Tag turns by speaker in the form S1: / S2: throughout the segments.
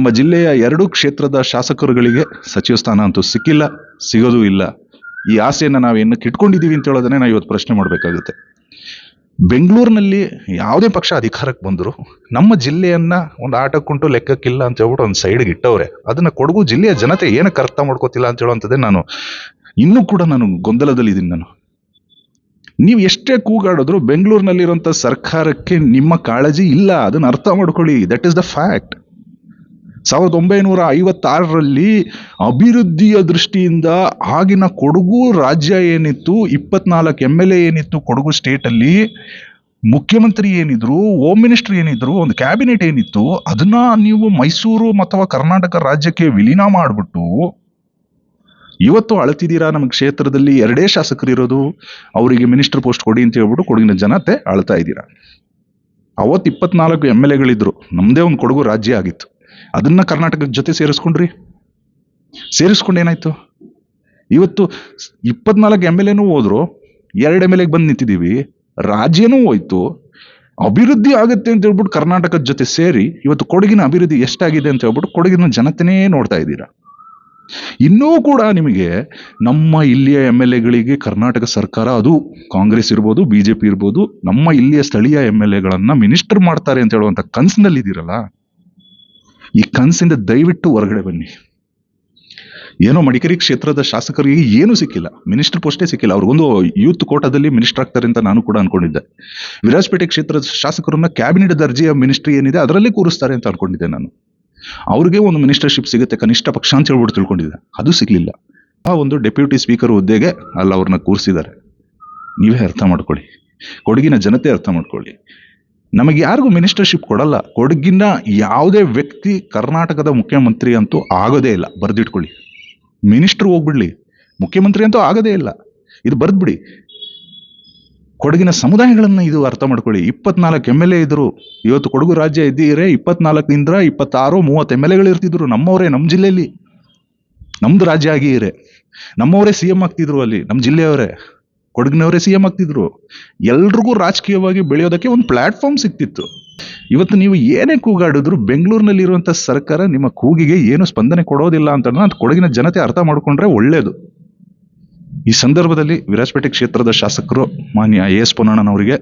S1: ನಮ್ಮ ಜಿಲ್ಲೆಯ 2 ಕ್ಷೇತ್ರದ ಶಾಸಕರುಗಳಿಗೆ ಸಚಿವ ಸ್ಥಾನ ಅಂತೂ ಸಿಕ್ಕಿಲ್ಲ, ಸಿಗೋದು ಇಲ್ಲ. ಈ ಆಸೆಯನ್ನು ನಾವೇನಕ್ಕೆ ಇಟ್ಕೊಂಡಿದ್ದೀವಿ ಅಂತ ಹೇಳೋದನ್ನೇ ನಾವು ಇವತ್ತು ಪ್ರಶ್ನೆ ಮಾಡಬೇಕಾಗುತ್ತೆ. ಬೆಂಗಳೂರಿನಲ್ಲಿ ಯಾವುದೇ ಪಕ್ಷ ಅಧಿಕಾರಕ್ಕೆ ಬಂದ್ರು ನಮ್ಮ ಜಿಲ್ಲೆಯನ್ನ ಒಂದು ಆಟಕ್ಕುಂಟು ಲೆಕ್ಕಕ್ಕಿಲ್ಲ ಅಂತ ಹೇಳ್ಬಿಟ್ಟು ಒಂದು ಸೈಡ್ಗೆ ಇಟ್ಟವ್ರೆ. ಅದನ್ನ ಕೊಡಗು ಜಿಲ್ಲೆಯ ಜನತೆ ಏನಕ್ಕೆ ಅರ್ಥ ಮಾಡ್ಕೋತಿಲ್ಲ ಅಂತ ಹೇಳುವಂಥದ್ದೇ ಇನ್ನೂ ಕೂಡ ನಾನು ಗೊಂದಲದಲ್ಲಿದ್ದೀನಿ. ನೀವು ಎಷ್ಟೇ ಕೂಗಾಡಿದ್ರು ಬೆಂಗಳೂರಿನಲ್ಲಿರುವಂಥ ಸರ್ಕಾರಕ್ಕೆ ನಿಮ್ಮ ಕಾಳಜಿ ಇಲ್ಲ, ಅದನ್ನ ಅರ್ಥ ಮಾಡ್ಕೊಳ್ಳಿ. That is the fact. 1956ರಲ್ಲಿ ಅಭಿವೃದ್ಧಿಯ ದೃಷ್ಟಿಯಿಂದ ಆಗಿನ ಕೊಡಗು ರಾಜ್ಯ ಏನಿತ್ತು, 24 MLA ಏನಿತ್ತು ಕೊಡಗು ಸ್ಟೇಟ್ ಅಲ್ಲಿ, ಮುಖ್ಯಮಂತ್ರಿ ಏನಿದ್ರು, ಹೋಮ್ ಮಿನಿಸ್ಟರ್ ಏನಿದ್ರು, ಒಂದು ಕ್ಯಾಬಿನೆಟ್ ಏನಿತ್ತು, ಅದನ್ನ ನೀವು ಮೈಸೂರು ಅಥವಾ ಕರ್ನಾಟಕ ರಾಜ್ಯಕ್ಕೆ ವಿಲೀನ ಮಾಡ್ಬಿಟ್ಟು ಇವತ್ತು ಅಳ್ತಿದ್ದೀರಾ. ನಮ್ಮ ಕ್ಷೇತ್ರದಲ್ಲಿ 2 ಶಾಸಕರು ಇರೋದು, ಅವರಿಗೆ ಮಿನಿಸ್ಟರ್ ಪೋಸ್ಟ್ ಕೊಡಿ ಅಂತ ಹೇಳ್ಬಿಟ್ಟು ಕೊಡಗಿನ ಜನತೆ ಅಳ್ತಾ ಇದ್ದೀರಾ. ಅವತ್ತು 24 MLAಗಳಿದ್ರು, ನಮ್ದೇ ಒಂದು ಕೊಡಗು ರಾಜ್ಯ ಆಗಿತ್ತು. ಅದನ್ನ ಕರ್ನಾಟಕದ ಜೊತೆ ಸೇರಿಸ್ಕೊಂಡು ಏನಾಯ್ತು? ಇವತ್ತು 24 MLAನೂ ಹೋದ್ರು, 2 MLAಗೆ ಬಂದು ನಿಂತಿದ್ದೀವಿ, ರಾಜ್ಯನೂ ಹೋಯ್ತು, ಅಭಿವೃದ್ಧಿ ಆಗುತ್ತೆ ಅಂತ ಹೇಳ್ಬಿಟ್ಟು ಕರ್ನಾಟಕದ ಜೊತೆ ಸೇರಿ ಇವತ್ತು ಕೊಡಗಿನ ಅಭಿವೃದ್ಧಿ ಎಷ್ಟಾಗಿದೆ ಅಂತ ಹೇಳ್ಬಿಟ್ಟು ಕೊಡಗಿನ ಜನತೆನೇ ನೋಡ್ತಾ ಇದ್ದೀರಾ. ಇನ್ನೂ ಕೂಡ ನಿಮಗೆ ನಮ್ಮ ಇಲ್ಲಿಯ MLAಗಳಿಗೆ ಕರ್ನಾಟಕ ಸರ್ಕಾರ, ಅದು ಕಾಂಗ್ರೆಸ್ ಇರ್ಬೋದು, ಬಿಜೆಪಿ ಇರ್ಬೋದು, ನಮ್ಮ ಇಲ್ಲಿಯ ಸ್ಥಳೀಯ MLAಗಳನ್ನ ಮಿನಿಸ್ಟರ್ ಮಾಡ್ತಾರೆ ಅಂತ ಹೇಳುವಂತ ಕನಸಿನಲ್ಲಿ ಇದ್ದೀರಲ್ಲ, ಈ ಕನಸಿಂದ ದಯವಿಟ್ಟು ಹೊರಗಡೆ ಬನ್ನಿ. ಏನೋ ಮಡಿಕೇರಿ ಕ್ಷೇತ್ರದ ಶಾಸಕರಿಗೆ ಏನು ಸಿಕ್ಕಿಲ್ಲ, ಮಿನಿಸ್ಟರ್ ಪೋಸ್ಟೇ ಸಿಕ್ಕಿಲ್ಲ. ಅವ್ರಿಗೊಂದು ಯೂತ್ ಕೋಟಾದಲ್ಲಿ ಮಿನಿಸ್ಟರ್ ಆಗ್ತಾರೆ ಅಂತ ನಾನು ಕೂಡ ಅನ್ಕೊಂಡಿದ್ದೆ. ವಿರಾಜಪೇಟೆ ಕ್ಷೇತ್ರದ ಶಾಸಕರನ್ನ ಕ್ಯಾಬಿನೆಟ್ ದರ್ಜೆಯ ಮಿನಿಸ್ಟ್ರಿ ಏನಿದೆ ಅದರಲ್ಲಿ ಕೂರಿಸ್ತಾರೆ ಅಂತ ಅನ್ಕೊಂಡಿದ್ದೆ ನಾನು. ಅವ್ರಿಗೆ ಒಂದು ಮಿನಿಸ್ಟರ್ಶಿಪ್ ಸಿಗುತ್ತೆ ಕನಿಷ್ಠ ಪಕ್ಷ ಅಂತ ಹೇಳ್ಬಿಟ್ಟು ತಿಳ್ಕೊಂಡಿದ್ದೆ, ಅದು ಸಿಗ್ಲಿಲ್ಲ. ಆ ಒಂದು ಡೆಪ್ಯೂಟಿ ಸ್ಪೀಕರ್ ಹುದ್ದೆಗೆ ಅಲ್ಲ ಅವ್ರನ್ನ ಕೂರಿಸಿದ್ದಾರೆ. ನೀವೇ ಅರ್ಥ ಮಾಡ್ಕೊಳ್ಳಿ, ಕೊಡಗಿನ ಜನತೆ ಅರ್ಥ ಮಾಡ್ಕೊಳ್ಳಿ. ನಮಗೆ ಯಾರಿಗೂ ಮಿನಿಸ್ಟರ್ಶಿಪ್ ಕೊಡಲ್ಲ. ಕೊಡಗಿನ ಯಾವುದೇ ವ್ಯಕ್ತಿ ಕರ್ನಾಟಕದ ಮುಖ್ಯಮಂತ್ರಿ ಅಂತೂ ಆಗೋದೇ ಇಲ್ಲ, ಬರ್ದಿಟ್ಕೊಳ್ಳಿ. ಮಿನಿಸ್ಟರ್ ಹೋಗ್ಬಿಡ್ಲಿ, ಮುಖ್ಯಮಂತ್ರಿ ಅಂತೂ ಆಗೋದೇ ಇಲ್ಲ, ಇದು ಬರ್ದ್ಬಿಡಿ. ಕೊಡಗಿನ ಸಮುದಾಯಗಳನ್ನ ಇದು ಅರ್ಥ ಮಾಡ್ಕೊಳ್ಳಿ. 24 MLA ಇದ್ರು, ಇವತ್ತು ಕೊಡಗು ರಾಜ್ಯ ಇದ್ದೀರೇ 24ರಿಂದ 26, 30 MLAಗಳು ಇರ್ತಿದ್ರು. ನಮ್ಮವರೇ, ನಮ್ಮ ಜಿಲ್ಲೆಯಲ್ಲಿ, ನಮ್ದು ರಾಜ್ಯ ಆಗಿರೇ ನಮ್ಮವರೇ CM ಆಗ್ತಿದ್ರು. ಅಲ್ಲಿ ನಮ್ಮ ಜಿಲ್ಲೆಯವರೇ, ಕೊಡಗಿನವರೇ CM ಆಗ್ತಿದ್ರು. ಎಲ್ರಿಗೂ ರಾಜಕೀಯವಾಗಿ ಬೆಳೆಯೋದಕ್ಕೆ ಒಂದು ಪ್ಲಾಟ್ಫಾರ್ಮ್ ಸಿಕ್ತಿತ್ತು. ಇವತ್ತು ನೀವು ಏನೇ ಕೂಗಾಡಿದ್ರು ಬೆಂಗಳೂರಿನಲ್ಲಿ ಇರುವಂತ ಸರ್ಕಾರ ನಿಮ್ಮ ಕೂಗಿಗೆ ಏನು ಸ್ಪಂದನೆ ಕೊಡೋದಿಲ್ಲ ಅಂತ ಕೊಡಗಿನ ಜನತೆ ಅರ್ಥ ಮಾಡ್ಕೊಂಡ್ರೆ ಒಳ್ಳೇದು. ಈ ಸಂದರ್ಭದಲ್ಲಿ ವಿರಾಜಪೇಟೆ ಕ್ಷೇತ್ರದ ಶಾಸಕರು ಮಾನ್ಯ AS ಪೊನ್ನಣ್ಣನವರಿಗೆ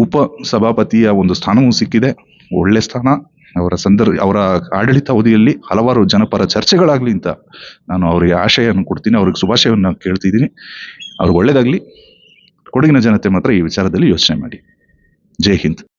S1: ಉಪ ಸಭಾಪತಿಯ ಒಂದು ಸ್ಥಾನವೂ ಸಿಕ್ಕಿದೆ, ಒಳ್ಳೆ ಸ್ಥಾನ. ಅವರ ಆಡಳಿತ ಅವಧಿಯಲ್ಲಿ ಹಲವಾರು ಜನಪರ ಚರ್ಚೆಗಳಾಗ್ಲಿ ಅಂತ ನಾನು ಅವರಿಗೆ ಆಶಯವನ್ನು ಕೊಡ್ತೀನಿ, ಅವ್ರಿಗೆ ಶುಭಾಶಯವನ್ನು ಕೇಳ್ತಿದ್ದೀನಿ. ಅವ್ರಿಗೆ ಒಳ್ಳೇದಾಗ್ಲಿ. ಕೊಡಗಿನ ಜನತೆ ಮಾತ್ರ ಈ ವಿಚಾರದಲ್ಲಿ ಯೋಚನೆ ಮಾಡಿ. ಜೈ ಹಿಂದ್.